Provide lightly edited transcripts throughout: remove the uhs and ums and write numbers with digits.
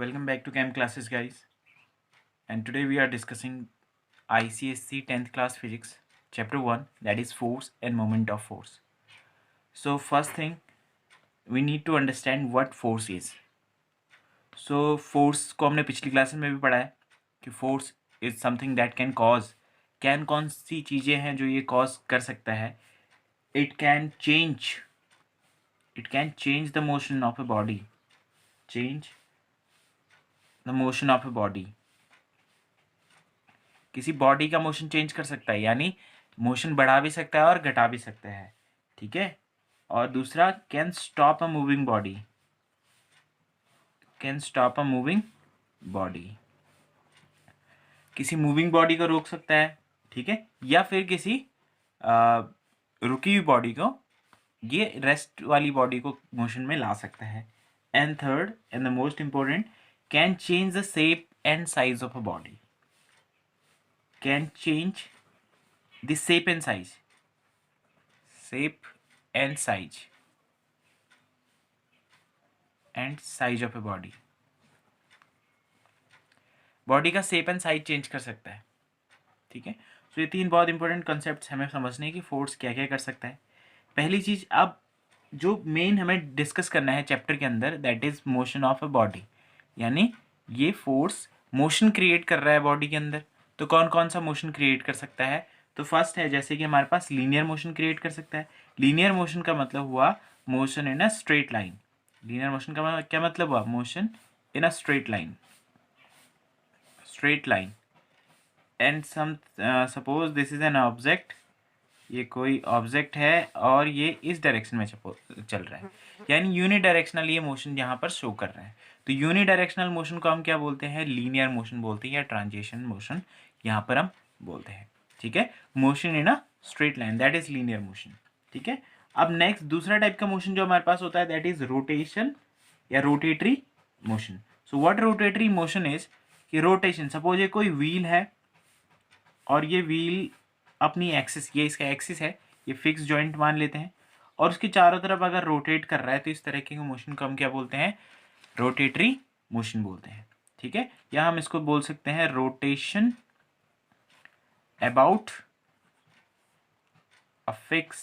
Welcome back to Chem Classes, guys. And today we are discussing ICSC 10th class physics, chapter 1, that is force and moment of force. So, first thing, we need to understand what force is. So, force को हमने पिछली classes में भी पढ़ा है कि force is something that can cause. कौन सी चीज़ें हैं जो ये cause कर सकता है? It can change the motion of a body. Change the motion of a body. किसी बॉडी का मोशन चेंज कर सकता है, यानी मोशन बढ़ा भी सकता है और घटा भी सकता है, ठीक है। और दूसरा, can stop a moving body, किसी मूविंग बॉडी को रोक सकता है, ठीक है, या फिर किसी रुकी हुई बॉडी को ये रेस्ट वाली बॉडी को मोशन में ला सकता है। And third and the most important, can change the shape and size of a body, can change the shape and size of a body. Body का शेप एंड साइज चेंज कर सकता है, ठीक है। सो ये तीन बहुत इंपॉर्टेंट कॉन्सेप्ट्स हमें समझने की फोर्स क्या क्या कर सकता है। पहली चीज, अब जो मेन हमें डिस्कस करना है चैप्टर के अंदर, that is motion of a body, यानी ये फोर्स मोशन क्रिएट कर रहा है बॉडी के अंदर। तो कौन कौन सा मोशन क्रिएट कर सकता है? तो फर्स्ट है, जैसे कि हमारे पास लीनियर मोशन क्रिएट कर सकता है। लीनियर मोशन का मतलब हुआ motion in a straight line. Linear motion का क्या मतलब हुआ? Motion in a straight line and suppose this is an object, ये कोई ऑब्जेक्ट है और ये इस डायरेक्शन में चल रहा है, यानी यूनिडायरेक्शनल ये मोशन यहाँ पर शो कर रहा है। तो यूनिडायरेक्शनल मोशन को हम क्या बोलते हैं? लीनियर मोशन बोलते हैं, या ट्रांजिशन मोशन यहाँ पर हम बोलते हैं, ठीक है। Motion in a straight line, that is linear motion, ठीक है। अब नेक्स्ट दूसरा टाइप का मोशन जो हमारे पास होता है, दैट इज रोटेशन या rotatory motion. So what rotatory motion is कि रोटेशन, सपोज ये कोई व्हील है और ये व्हील अपनी एक्सिस, ये इसका एक्सिस है, ये फिक्स जॉइंट मान लेते हैं, और उसके चारों तरफ अगर रोटेट कर रहा है तो इस तरह के मोशन को हम क्या बोलते हैं? रोटेटरी मोशन बोलते हैं, ठीक है। या हम इसको बोल सकते हैं rotation about a fix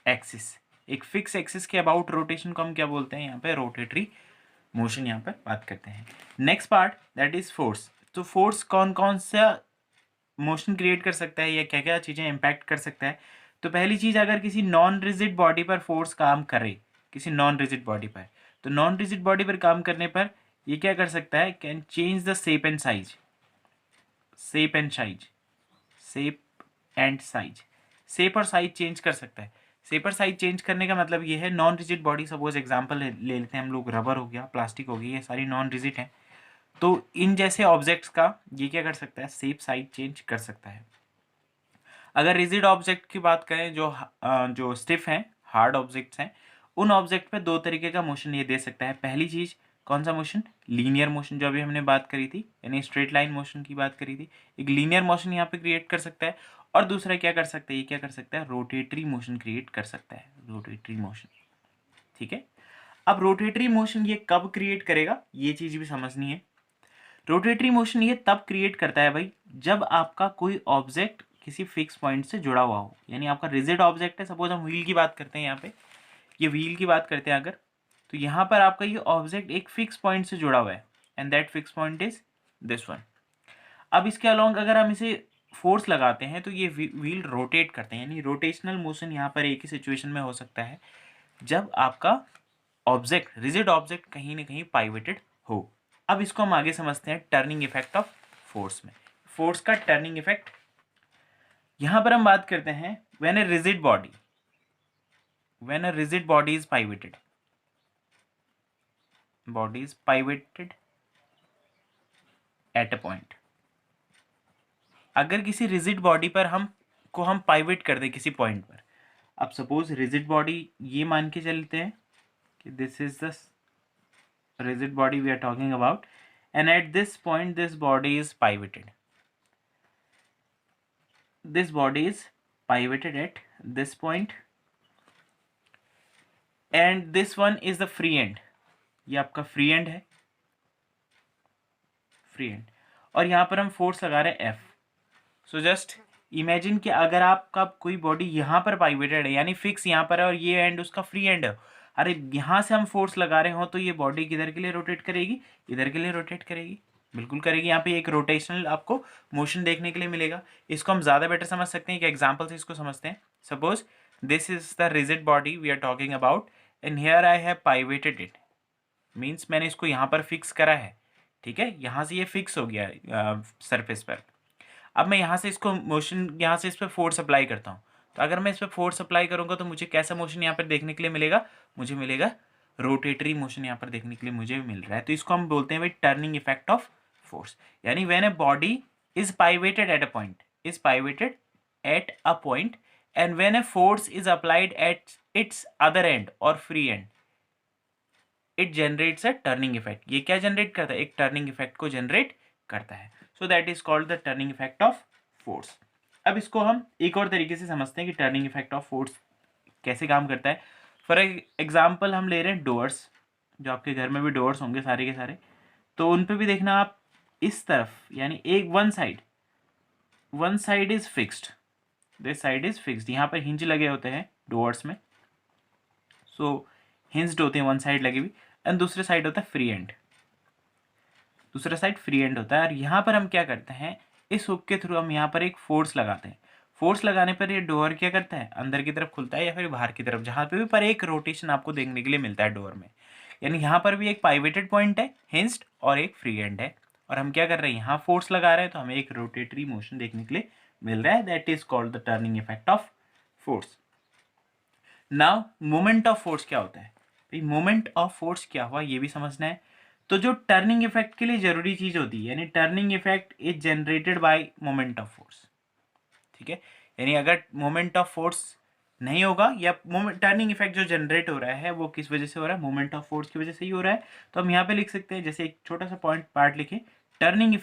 axis. एक फिक्स एक्सिस के अबाउट रोटेशन को हम क्या बोलते हैं? यहाँ पे रोटेटरी मोशन यहाँ पर बात करते हैं। Next part, that is force. तो फोर्स कौन कौन सा मोशन क्रिएट कर सकता है या क्या क्या चीज़ें इम्पैक्ट कर सकता है? तो पहली चीज़, अगर किसी नॉन रिजिड बॉडी पर फोर्स काम करे, किसी नॉन रिजिड बॉडी पर, तो नॉन रिजिड बॉडी पर काम करने पर ये क्या कर सकता है? Can change the shape and size, shape और साइज चेंज कर सकता है। शेप और साइज चेंज करने का मतलब ये है, non rigid body, suppose example ले लेते हैं हम लोग, रबर हो गया, प्लास्टिक हो गई, ये सारी नॉन रिजिड हैं। तो इन जैसे ऑब्जेक्ट्स का ये क्या कर सकता है? शेप साइज चेंज कर सकता है। अगर रिजिड ऑब्जेक्ट की बात करें, जो स्टिफ हैं, हार्ड ऑब्जेक्ट्स हैं, उन ऑब्जेक्ट पे दो तरीके का मोशन ये दे सकता है। पहली चीज, कौन सा मोशन? लीनियर मोशन, जो अभी हमने बात करी थी, यानी स्ट्रेट लाइन मोशन की बात करी थी। एक लीनियर मोशन यहाँ पे क्रिएट कर सकता है। और दूसरा क्या कर सकता है? ये क्या कर सकता है? रोटेटरी मोशन क्रिएट कर सकता है, रोटेटरी मोशन, ठीक है। अब रोटेटरी मोशन ये कब क्रिएट करेगा, ये चीज भी समझनी है। रोटेटरी मोशन ये तब क्रिएट करता है भाई, जब आपका कोई ऑब्जेक्ट किसी फिक्स पॉइंट से जुड़ा हुआ हो, यानी आपका रिजिड ऑब्जेक्ट है, सपोज हम व्हील की बात करते हैं, यहाँ पे ये व्हील की बात करते हैं अगर, तो यहाँ पर आपका ये ऑब्जेक्ट एक फिक्स पॉइंट से जुड़ा हुआ है, and that fix point is this one. अब इसके अलोंग अगर हम इसे फोर्स लगाते हैं तो ये व्हील रोटेट करते हैं, यानी रोटेशनल मोशन यहाँ पर एक ही सिचुएशन में हो सकता है जब आपका ऑब्जेक्ट, रिजिड ऑब्जेक्ट, कहीं ना कहीं पाइवेटेड हो। अब इसको हम आगे समझते हैं टर्निंग इफेक्ट ऑफ फोर्स में। फोर्स का टर्निंग इफेक्ट यहां पर हम बात करते हैं, when a rigid body is pivoted at a point. अगर किसी रिजिड बॉडी पर हम पाइवेट कर दें किसी पॉइंट पर, अब सपोज रिजिड बॉडी ये मान के चलते हैं कि this is the rigid body we are talking about, and at this point this body is pivoted at this point, and this one is the free end, ये आपका फ्री एंड है, free and, और यहाँ पर हम force लगा रहे हैं एफ। सो जस्ट इमेजिन कि अगर आपका कोई बॉडी यहाँ पर पाइवेटेड है, यानी फिक्स यहाँ पर है, और ये एंड उसका फ्री एंड है, अरे यहाँ से हम फोर्स लगा रहे हो तो ये बॉडी किधर के लिए रोटेट करेगी, इधर के लिए रोटेट करेगी, बिल्कुल करेगी। यहाँ पे एक रोटेशनल आपको मोशन देखने के लिए मिलेगा। इसको हम ज़्यादा बेटर समझ सकते हैं, एक एग्जाम्पल से इसको समझते हैं। Suppose this is the rigid body we are talking about, and here I have pivoted it, means मैंने इसको यहाँ पर फिक्स करा है, ठीक है, यहाँ से ये फिक्स हो गया सरफेस पर। अब मैं यहाँ से इसको मोशन, यहाँ से इस पर फोर्स अप्लाई करता हूँ, तो अगर मैं इस पर फोर्स अप्लाई करूँगा तो मुझे कैसा मोशन यहाँ पर देखने के लिए मिलेगा, मुझे मिलेगा रोटेटरी मोशन यहाँ पर देखने के लिए मुझे मिल रहा है। तो इसको हम बोलते हैं भाई टर्निंग इफेक्ट ऑफ फोर्स, यानी when a body is pivoted at a point, is pivoted at a point, and when a force is applied at its other end और free end, it generates a turning effect. ये क्या generate करता है, एक turning effect को generate करता है। So that is called the turning effect of force. अब इसको हम एक और तरीके से समझते हैं कि टर्निंग इफेक्ट ऑफ फोर्स कैसे काम करता है। फॉर एग्जाम्पल हम ले रहे हैं डोर्स, जो आपके घर में भी डोर्स होंगे सारे के सारे, तो उन पे भी देखना आप इस तरफ, यानी एक one side is fixed, this side is fixed, यहाँ पर हिंज लगे होते हैं डोर्स में, सो हिंज्ड होते हैं वन साइड लगे हुई, एंड दूसरे साइड होता है फ्री एंड, दूसरा साइड फ्री एंड होता है। और यहाँ पर हम क्या करते हैं, इस हुक के थ्रू हम यहाँ पर एक फोर्स लगाते हैं। फोर्स लगाने पर ये डोर क्या करता है, अंदर की तरफ खुलता है या फिर बाहर की तरफ, जहाँ पे भी पर एक रोटेशन आपको देखने के लिए मिलता है डोर में। यानी यहाँ पर भी एक पाइवेटेड पॉइंट है हिंज्ड और एक फ्री एंड है, और हम क्या कर रहे हैं, यहाँ फोर्स लगा रहे हैं तो हमें एक रोटेटरी मोशन देखने के लिए मिल रहा है। That is called the turning effect of force. Now moment of force क्या होता है, भाई मोमेंट ऑफ फोर्स क्या हुआ ये भी समझना है। तो जो टर्निंग इफेक्ट के लिए जरूरी चीज होती है, यानी turning effect is generated by moment of force, ठीक है। यानी अगर मोमेंट ऑफ फोर्स नहीं होगा, या टर्निंग इफेक्ट जो जनरेट हो रहा है वो किस वजह से हो रहा है, मोमेंट ऑफ फोर्स की वजह से ही हो रहा है। तो हम यहाँ पे लिख सकते हैं, जैसे एक छोटा सा पॉइंट पार्ट लिखे, turning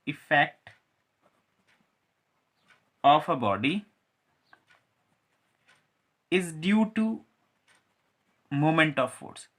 effect of a body is due to moment of force.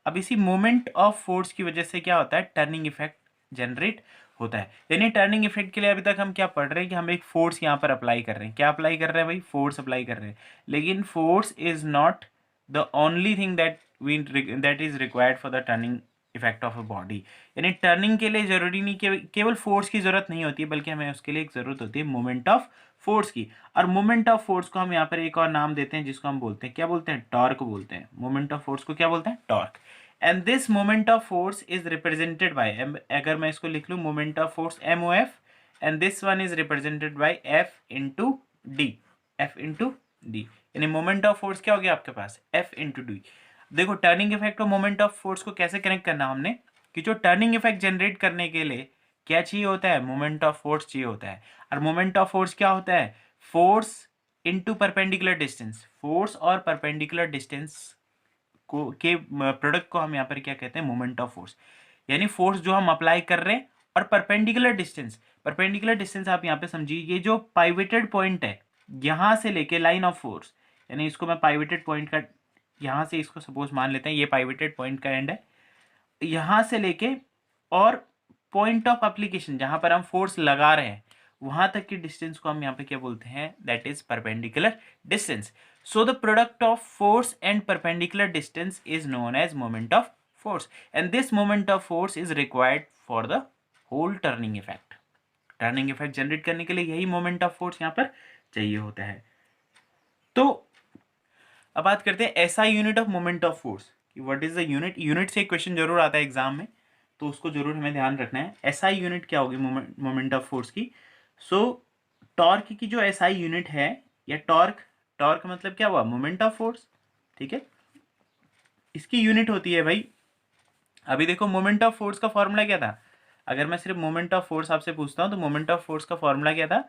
अब इसी मोमेंट ऑफ फोर्स की वजह से क्या होता है, टर्निंग इफेक्ट जनरेट होता है। यानी टर्निंग इफेक्ट के लिए अभी तक हम क्या पढ़ रहे हैं कि हम एक फोर्स यहाँ पर अप्लाई कर रहे हैं। क्या अप्लाई कर रहे हैं भाई, फोर्स अप्लाई कर रहे हैं। लेकिन force is not the only thing that is required for the turning effect of a body. यानी टर्निंग के लिए जरूरी नहीं कि केवल फोर्स की जरूरत नहीं होती है, बल्कि हमें उसके लिए एक जरूरत होती है मोमेंट ऑफ फोर्स की। और मोमेंट ऑफ फोर्स को हम यहाँ पर एक और नाम देते हैं, जिसको हम बोलते हैं, क्या बोलते हैं, टॉर्क बोलते हैं। मोमेंट ऑफ फोर्स को क्या बोलते हैं, torque. And this moment of force is represented by, अगर मैं इसको लिख लूँ, moment of force MOF, and this one is represented by F into D, F into D. यानी मोमेंट ऑफ फोर्स क्या हो गया आपके पास, F इंटू डी। देखो टर्निंग इफेक्ट और मोमेंट ऑफ फोर्स को कैसे कनेक्ट करना हमने, कि जो टर्निंग इफेक्ट जनरेट करने के लिए क्या चाहिए होता है, मोमेंट ऑफ फोर्स चाहिए होता है। और मोमेंट ऑफ फोर्स क्या होता है, force into perpendicular distance. Force और परपेंडिकुलर डिस्टेंस को के प्रोडक्ट को हम यहाँ पर क्या कहते हैं, मोमेंट ऑफ फोर्स। यानी फोर्स जो हम अप्लाई कर रहे हैं और परपेंडिकुलर डिस्टेंस आप यहाँ पे समझिए, ये जो पाइवेटेड पॉइंट है यहाँ से लेके लाइन ऑफ फोर्स, यानी इसको मैं पाइवेटेड पॉइंट का, यहाँ से इसको सपोज मान लेते हैं ये पाइवेटेड पॉइंट का एंड है, यहाँ से लेके और पॉइंट ऑफ एप्लीकेशन जहाँ पर हम फोर्स लगा रहे हैं वहां तक की डिस्टेंस को हम यहाँ पे क्या बोलते हैं, that is perpendicular distance. So the product of force and perpendicular distance is known as moment of force, and this moment of force is required for the whole turning effect. Turning effect generate करने के लिए यही moment of force यहाँ पर चाहिए होता है। तो अब बात करते हैं SI unit of moment of force, कि what is the unit. Unit से क्वेश्चन जरूर आता है एग्जाम में, तो उसको जरूर हमें ध्यान रखना है। SI यूनिट क्या होगी मोमेंट ऑफ फोर्स की। सो टॉर्क की जो SI यूनिट है, या टॉर्क मतलब क्या हुआ, मोमेंट ऑफ फोर्स, ठीक है। इसकी यूनिट होती है भाई, अभी देखो मोमेंट ऑफ फोर्स का फॉर्मूला क्या था, अगर मैं सिर्फ मोमेंट ऑफ फोर्स आपसे पूछता हूं तो मोमेंट ऑफ फोर्स का फॉर्मूला क्या था,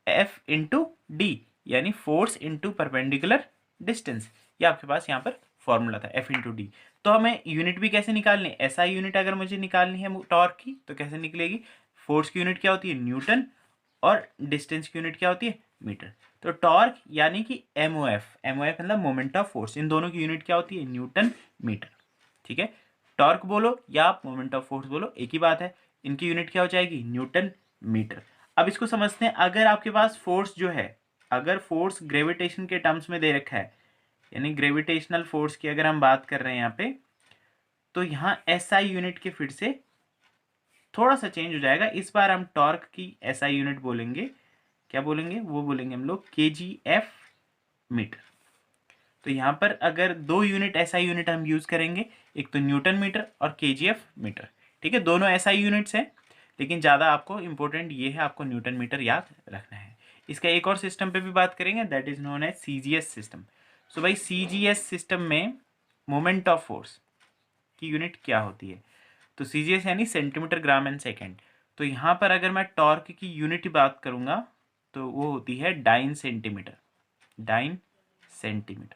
F इंटू डी, यानी फोर्स इंटू परपेंडिकुलर डिस्टेंस। ये आपके पास यहाँ पर फॉर्मूला था, F इंटू डी। तो हमें यूनिट भी कैसे निकालनी है, SI यूनिट अगर मुझे निकालनी है टॉर्क की तो कैसे निकलेगी, फोर्स की यूनिट क्या होती है, न्यूटन, और डिस्टेंस की यूनिट क्या होती है, मीटर। तो टॉर्क यानी कि MOF मतलब मोमेंट ऑफ फोर्स, इन दोनों की यूनिट क्या होती है, न्यूटन मीटर, ठीक है। टॉर्क बोलो या आप मोमेंट ऑफ फोर्स बोलो, एक ही बात है। इनकी यूनिट क्या हो जाएगी, न्यूटन मीटर। अब इसको समझते हैं, अगर आपके पास फोर्स जो है, अगर फोर्स ग्रेविटेशन के टर्म्स में दे रखा है, यानी ग्रेविटेशनल फोर्स की अगर हम बात कर रहे हैं यहाँ पे, तो यहाँ SI यूनिट के फिर से थोड़ा सा चेंज हो जाएगा। इस बार हम टॉर्क की SI यूनिट बोलेंगे, क्या बोलेंगे, वो बोलेंगे हम लोग kgf मीटर। तो यहाँ पर अगर दो यूनिट SI यूनिट हम यूज करेंगे, एक तो न्यूटन मीटर और kgf मीटर, ठीक है, दोनों SI यूनिट्स हैं, लेकिन ज़्यादा आपको इंपॉर्टेंट ये है, आपको न्यूटन मीटर याद रखना है। इसका एक और सिस्टम पे भी बात करेंगे, that is known as CGS system. So भाई CGS सिस्टम में मोमेंट ऑफ फोर्स की यूनिट क्या होती है, तो CGS यानी सेंटीमीटर ग्राम एंड सेकेंड। तो यहाँ पर अगर मैं टॉर्क की यूनिट बात करूँगा तो वो होती है डाइन सेंटीमीटर, डाइन सेंटीमीटर,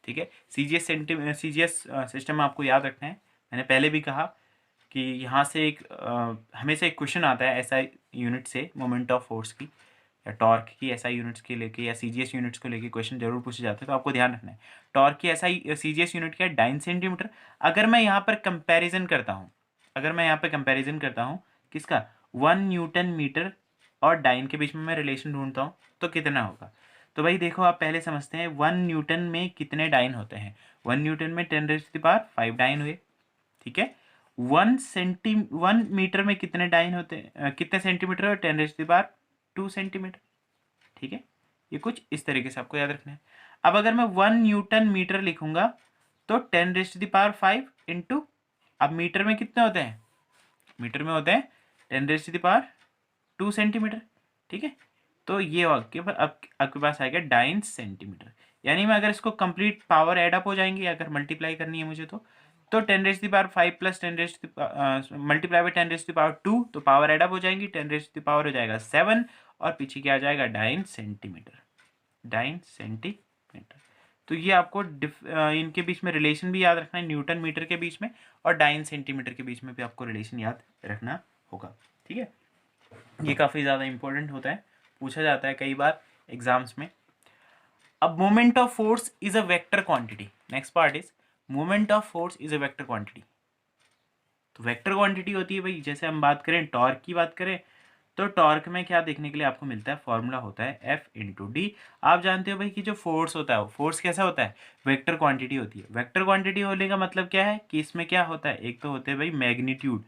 ठीक है। CGS सिस्टम आपको याद रखना है। मैंने पहले भी कहा कि यहाँ से एक हमेशा एक क्वेश्चन आता है SI यूनिट से मोमेंट ऑफ फोर्स की या टॉर्क की SI यूनिट्स के लेके या CGS यूनिट्स को लेके क्वेश्चन जरूर पूछे जाते हैं, तो आपको ध्यान रखना है। टॉर्क की CGS यूनिट क्या है, डाइन सेंटीमीटर। अगर मैं यहाँ पर कंपैरिजन करता हूँ, अगर मैं यहाँ पर कंपैरिजन करता हूँ किसका, 1 न्यूटन मीटर और डाइन के बीच में मैं रिलेशन ढूंढता हूँ, तो कितना होगा। तो भाई देखो, आप पहले समझते हैं 1 न्यूटन में कितने डाइन होते हैं। 1 न्यूटन में 10⁵ डाइन हुए, ठीक है। 1 मीटर में कितने डाइन होते हैं, कितने सेंटीमीटर, 10⁵2 सेंटीमीटर, ठीक है। ये कुछ इस तरीके से आपको याद रखना है। अब अगर मैं 1 न्यूटन मीटर लिखूंगा तो 10⁵ इंटू, अब मीटर में कितने होते हैं, मीटर में होते हैं 10⁵2 सेंटीमीटर, ठीक है। तो ये वाक्य पर अब आपके पास आएगा डाइन सेंटीमीटर। यानी मैं अगर इसको कंप्लीट पावर एड अप हो जाएंगे, अगर मल्टीप्लाई करनी है मुझे तो 10⁵ प्लस 10 मल्टीप्लाई बाई 10⁵2, तो पावर एड अप हो जाएंगी, 10 हो जाएगा 7 और पीछे क्या आ जाएगा, डाइन सेंटीमीटर, डाइन सेंटीमीटर। तो ये आपको इनके बीच में रिलेशन भी याद रखना है, न्यूटन मीटर के बीच में और डाइन सेंटीमीटर के बीच में भी आपको रिलेशन याद रखना होगा, ठीक है। ये काफ़ी ज़्यादा इंपॉर्टेंट होता है, पूछा जाता है कई बार एग्जाम्स में। अब moment of force is a vector quantity, next part is moment of force is a vector quantity. तो वेक्टर क्वांटिटी होती है भाई, जैसे हम बात करें टॉर्क की बात करें, तो टॉर्क में क्या देखने के लिए आपको मिलता है, फॉर्मूला होता है F/d। आप जानते हो भाई कि जो फोर्स होता है, वो फोर्स कैसा होता है, वेक्टर क्वांटिटी होती है। वेक्टर क्वांटिटी होने का मतलब क्या है कि इसमें क्या होता है, एक तो होते हैं भाई मैग्नीट्यूड,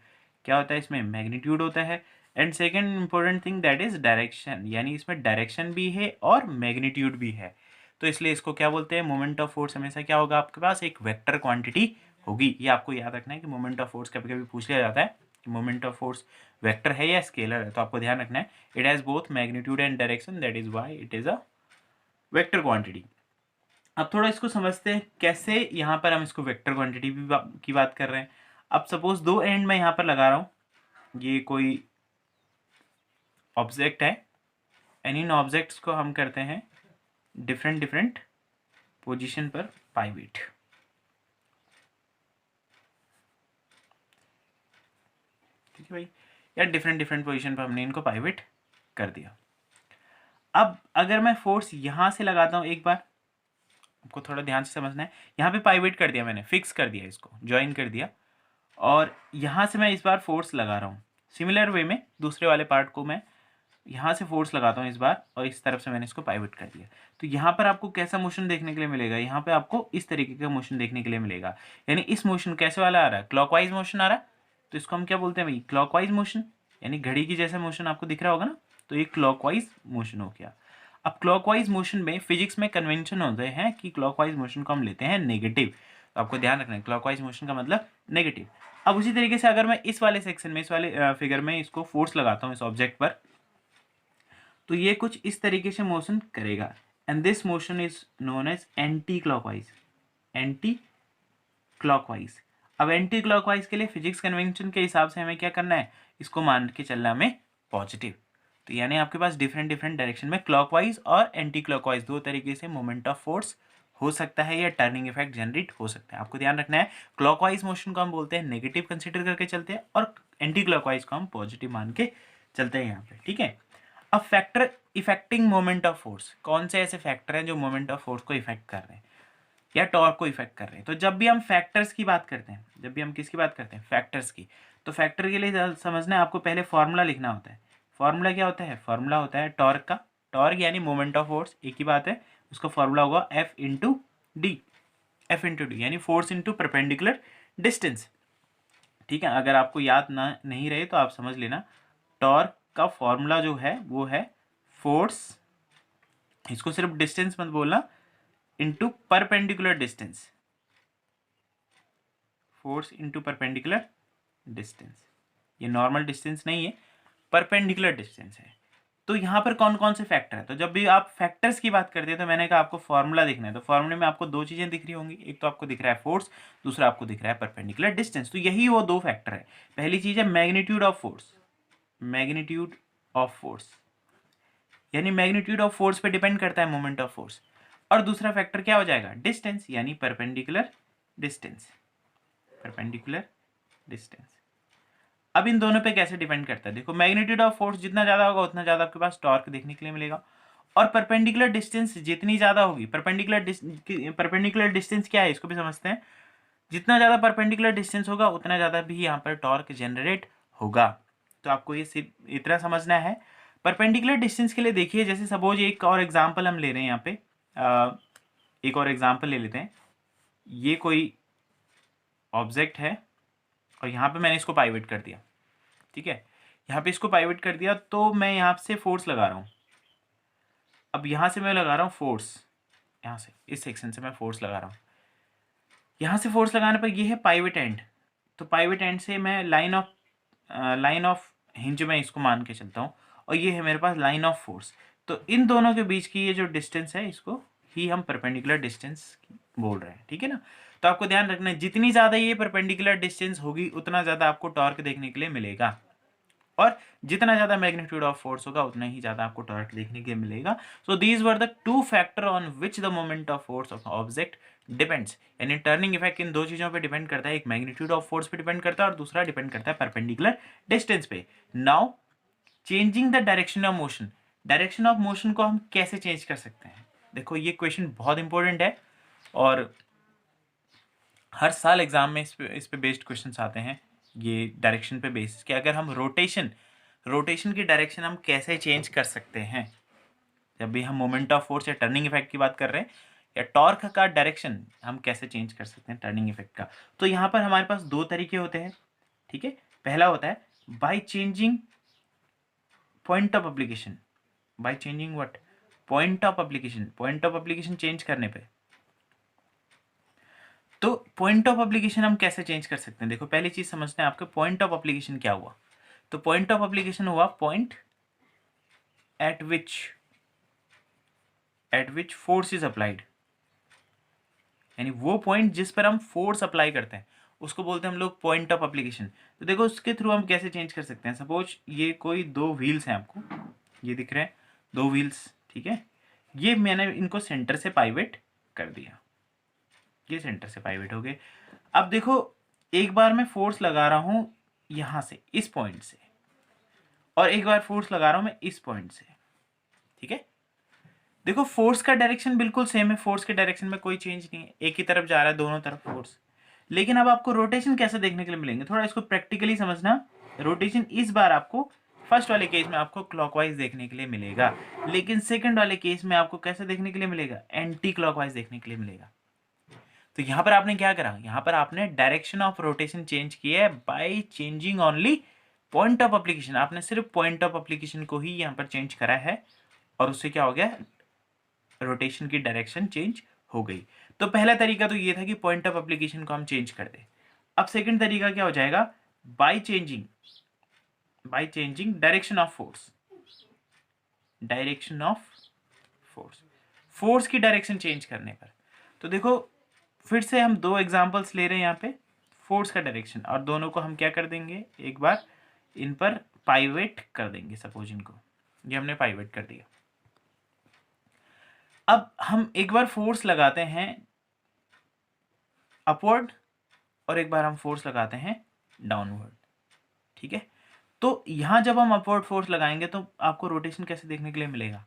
क्या होता है इसमें, मैग्नीट्यूड होता है, and second important thing that is direction, यानी इसमें डायरेक्शन भी है और मैग्नीट्यूड भी है। तो इसलिए इसको क्या बोलते हैं, मोमेंट ऑफ फोर्स हमेशा क्या होगा आपके पास, एक वेक्टर क्वांटिटी होगी। ये आपको याद रखना है कि मोमेंट ऑफ फोर्स कभी कभी पूछ लिया जाता है कि मोमेंट ऑफ फोर्स वेक्टर है या स्केलर है, तो आपको ध्यान रखना है it has both magnitude and direction, that is why it is a vector quantity. अब थोड़ा इसको समझते हैं कैसे यहाँ पर हम इसको वेक्टर क्वांटिटी की बात कर रहे हैं। अब सपोज दो एंड मैं यहाँ पर लगा रहा हूँ, ये कोई ऑब्जेक्ट है एंड इन ऑब्जेक्ट्स को हम करते हैं डिफरेंट डिफरेंट पोजीशन पर पाइवेट, ठीक है भाई, या डिफरेंट डिफरेंट पोजीशन पर हमने इनको पाइवेट कर दिया। अब अगर मैं फोर्स यहाँ से लगाता हूँ, एक बार आपको थोड़ा ध्यान से समझना है, यहाँ पे पाइवेट कर दिया मैंने, फिक्स कर दिया, इसको ज्वाइन कर दिया, और यहाँ से मैं इस बार फोर्स लगा रहा हूँ। सिमिलर वे में दूसरे वाले पार्ट को मैं यहाँ से फोर्स लगाता हूँ इस बार, और इस तरफ से मैंने इसको पाइवेट कर दिया। तो यहाँ पर आपको कैसा मोशन देखने के लिए मिलेगा, यहाँ पे आपको इस तरीके का मोशन देखने के लिए मिलेगा। यानी इस मोशन कैसे वाला आ रहा है, क्लॉकवाइज मोशन आ रहा है, तो इसको हम क्या बोलते हैं भाई, क्लॉकवाइज मोशन, यानी घड़ी की जैसा मोशन आपको दिख रहा होगा ना, तो ये क्लॉकवाइज मोशन हो गया। अब क्लॉकवाइज मोशन में फिजिक्स में कन्वेंशन होते हैं कि क्लॉकवाइज मोशन को हम लेते हैं नेगेटिव, तो आपको ध्यान रखना है क्लॉकवाइज मोशन का मतलब नेगेटिव। अब उसी तरीके से अगर मैं इस वाले सेक्शन में, इस वाले फिगर में इसको फोर्स लगाता हूँ इस ऑब्जेक्ट पर, तो ये कुछ इस तरीके से मोशन करेगा, and this motion is known as anti clockwise, anti clockwise. अब एंटी क्लॉकवाइज के लिए फिजिक्स कन्वेंशन के हिसाब से हमें क्या करना है, इसको मान के चलना हमें पॉजिटिव। तो यानी आपके पास डिफरेंट डिफरेंट डायरेक्शन में क्लॉकवाइज और एंटी क्लॉकवाइज दो तरीके से मोमेंट ऑफ फोर्स हो सकता है या टर्निंग इफेक्ट जनरेट हो सकता है। आपको ध्यान रखना है क्लॉकवाइज मोशन को हम बोलते हैं नेगेटिव कंसिडर करके चलते हैं, और एंटी क्लॉकवाइज को हम पॉजिटिव मान के चलते हैं यहाँ पे, ठीक है। अब factor affecting moment of force, कौन से ऐसे फैक्टर हैं जो मोमेंट ऑफ फोर्स को इफेक्ट कर रहे हैं, या टॉर्क को इफेक्ट कर रहे हैं। तो जब भी हम फैक्टर्स की बात करते हैं, जब भी हम किसकी बात करते हैं, फैक्टर्स की, तो फैक्टर के लिए समझना है आपको पहले फॉर्मूला लिखना होता है। फॉर्मूला क्या होता है? फॉर्मूला होता है टॉर्क का। टॉर्क यानी मोमेंट ऑफ फोर्स, एक ही बात है, उसका फॉर्मूला होगा F into D. F into D यानी फोर्स इंटू परपेंडिकुलर डिस्टेंस। ठीक है, अगर आपको याद ना नहीं रहे तो आप समझ लेना, टॉर्क का फॉर्मूला जो है वो है फोर्स, इसको सिर्फ डिस्टेंस मत बोलना, into perpendicular distance, force into perpendicular distance. ये नॉर्मल डिस्टेंस नहीं है, परपेंडिकुलर डिस्टेंस है। तो यहाँ पर कौन कौन से फैक्टर है? तो जब भी आप फैक्टर्स की बात करते हैं तो मैंने कहा आपको फॉर्मूला देखना है। तो फॉर्मूले में आपको दो चीजें दिख रही होंगी, एक तो आपको दिख रहा है फोर्स, दूसरा आपको दिख रहा है परपेंडिकुलर डिस्टेंस। तो यही वो दो फैक्टर है। पहली चीज है magnitude of force, magnitude of force यानी मैग्नीट्यूड ऑफ फोर्स पे डिपेंड करता है मोमेंट ऑफ फोर्स। और दूसरा फैक्टर क्या हो जाएगा? डिस्टेंस यानी परपेंडिकुलर डिस्टेंस, परपेंडिकुलर डिस्टेंस। अब इन दोनों पे कैसे डिपेंड करता है? देखो, मैग्नीट्यूड ऑफ फोर्स जितना ज्यादा होगा उतना ज्यादा आपके पास टॉर्क देखने के लिए मिलेगा, और परपेंडिकुलर डिस्टेंस जितनी ज्यादा होगी, परपेंडिकुलर डिस्टेंस क्या है इसको भी समझते हैं। जितना ज्यादा परपेंडिकुलर डिस्टेंस होगा उतना ज्यादा भी यहाँ पर टॉर्क जनरेट होगा। तो आपको ये सिर्फ इतना समझना है। परपेंडिकुलर डिस्टेंस के लिए देखिए, जैसे सपोज एक और एग्जांपल हम ले रहे हैं यहाँ पे, एक और एग्जांपल ले लेते हैं। ये कोई ऑब्जेक्ट है और यहाँ पे मैंने इसको पाइवट कर दिया, ठीक है, यहाँ पे इसको पाइवट कर दिया, तो मैं यहाँ से फोर्स लगा रहा हूँ। अब यहाँ से मैं लगा रहा हूँ फोर्स, यहाँ से इस सेक्शन से मैं फोर्स लगा रहा हूँ। यहाँ से फोर्स लगाने पर ये है पाइवट एंड, तो पाइवट एंड से मैं लाइन ऑफ हिंज में इसको मान के चलता हूँ, और ये है मेरे पास लाइन ऑफ फोर्स। तो इन दोनों के बीच की ये जो डिस्टेंस है इसको ही हम परपेंडिकुलर डिस्टेंस बोल रहे हैं, ठीक है ना। तो आपको ध्यान रखना है, जितनी ज़्यादा ये परपेंडिकुलर डिस्टेंस होगी उतना ज़्यादा आपको टॉर्क देखने के लिए मिलेगा, और जितना ज़्यादा मैग्नीट्यूड ऑफ फोर्स होगा उतना ही ज़्यादा आपको टॉर्क देखने के लिए मिलेगा। So these were the two factor on which the moment of force of object depends. यानी टर्निंग इफेक्ट इन दो चीज़ों पे डिपेंड करता है, एक मैग्नीट्यूड ऑफ फोर्स पे डिपेंड करता है और दूसरा डिपेंड करता है परपेंडिकुलर डिस्टेंस पे। Now changing the direction of motion, direction of motion को हम कैसे चेंज कर सकते हैं? देखो, ये क्वेश्चन बहुत इंपॉर्टेंट है और हर साल एग्जाम में इस पे बेस्ड क्वेश्चंस आते हैं, ये डायरेक्शन पे बेसिस कि अगर हम रोटेशन की डायरेक्शन हम कैसे चेंज कर सकते हैं। जब भी हम मोमेंट ऑफ फोर्स या टर्निंग इफेक्ट की बात कर रहे हैं, या टॉर्क का डायरेक्शन हम कैसे चेंज कर सकते हैं टर्निंग इफेक्ट का। तो यहाँ पर हमारे पास दो तरीके होते हैं, ठीक है। पहला होता है by changing point of application, by changing what, point of application, point of application change करने पे। तो पॉइंट ऑफ एप्लीकेशन हम कैसे चेंज कर सकते हैं? देखो, पहली चीज समझते हैं आपके पॉइंट ऑफ एप्लीकेशन क्या हुआ। तो पॉइंट ऑफ एप्लीकेशन हुआ point eight which force is applied, यानी वो पॉइंट जिस पर हम फोर्स अप्लाई करते हैं उसको बोलते हैं हम लोग पॉइंट ऑफ एप्लीकेशन। तो देखो, उसके थ्रू हम कैसे चेंज कर सकते हैं। सपोज ये कोई दो व्हील्स हैं, आपको ये दिख रहे हैं दो व्हील्स, ठीक है। ये मैंने इनको सेंटर से पाइवट कर दिया, ये सेंटर से पाइवट हो गए। अब देखो, एक बार मैं फोर्स लगा रहा हूं यहां से, इस पॉइंट से, और एक बार फोर्स लगा रहा हूं मैं इस पॉइंट से, ठीक है। देखो, फोर्स का डायरेक्शन बिल्कुल सेम है, फोर्स के डायरेक्शन में कोई चेंज नहीं है, एक ही तरफ जा रहा है दोनों तरफ फोर्स। लेकिन अब आपको रोटेशन कैसे देखने के लिए मिलेंगे, थोड़ा इसको प्रैक्टिकली समझना। रोटेशन इस बार आपको फर्स्ट वाले केस में आपको क्लॉकवाइज देखने के लिए मिलेगा, लेकिन सेकंड वाले केस में आपको कैसे देखने के लिए मिलेगा? एंटी क्लॉकवाइज देखने के लिए मिलेगा। तो यहां पर आपने क्या करा? यहां पर आपने डायरेक्शन ऑफ रोटेशन चेंज किया है by changing only point of application. आपने सिर्फ पॉइंट ऑफ एप्लीकेशन को ही यहां पर चेंज करा है, और उससे क्या हो गया? रोटेशन की डायरेक्शन चेंज हो गई। तो पहला तरीका तो ये था कि पॉइंट ऑफ एप्लीकेशन को हम चेंज कर दें। अब सेकंड तरीका क्या हो जाएगा? By changing direction of force, direction of force, force की डायरेक्शन चेंज करने पर। तो देखो, फिर से हम दो एग्जांपल्स ले रहे हैं यहाँ पे, फोर्स का डायरेक्शन, और दोनों को हम क्या कर देंगे? एक बार इन पर पाइवट कर देंगे। सपोज इनको ये हमने पाइवट कर दिया। अब हम एक बार फोर्स लगाते हैं अपवर्ड, और एक बार हम फोर्स लगाते हैं डाउनवर्ड, ठीक है। तो यहां जब हम अपवर्ड फोर्स लगाएंगे तो आपको रोटेशन कैसे देखने के लिए मिलेगा?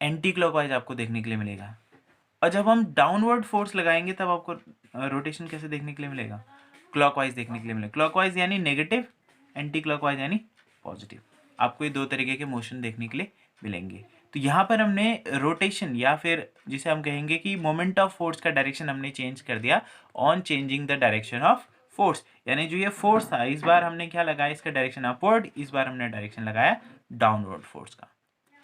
एंटी क्लॉकवाइज आपको देखने के लिए मिलेगा। और जब हम डाउनवर्ड फोर्स लगाएंगे तब आपको रोटेशन कैसे देखने के लिए मिलेगा, क्लॉकवाइज देखने के लिए मिलेगा। क्लॉकवाइज यानी नेगेटिव, एंटी क्लॉकवाइज यानी पॉजिटिव। आपको ये दो तरीके के मोशन देखने के लिए मिलेंगे। तो यहाँ पर हमने रोटेशन या फिर जिसे हम कहेंगे कि मोमेंट ऑफ फोर्स का डायरेक्शन हमने चेंज कर दिया on changing the direction of force. यानी जो ये फोर्स था इस बार हमने क्या लगाया, इसका डायरेक्शन अपवर्ड, इस बार हमने डायरेक्शन लगाया डाउनवर्ड फोर्स का।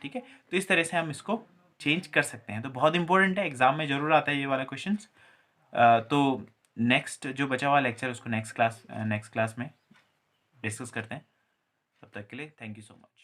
ठीक है, तो इस तरह से हम इसको चेंज कर सकते हैं। तो बहुत इंपॉर्टेंट है, एग्जाम में जरूर आता है ये वाला क्वेश्चन। तो नेक्स्ट जो बचा हुआ लेक्चर उसको नेक्स्ट क्लास में डिस्कस करते हैं। तब तक के लिए थैंक यू सो मच।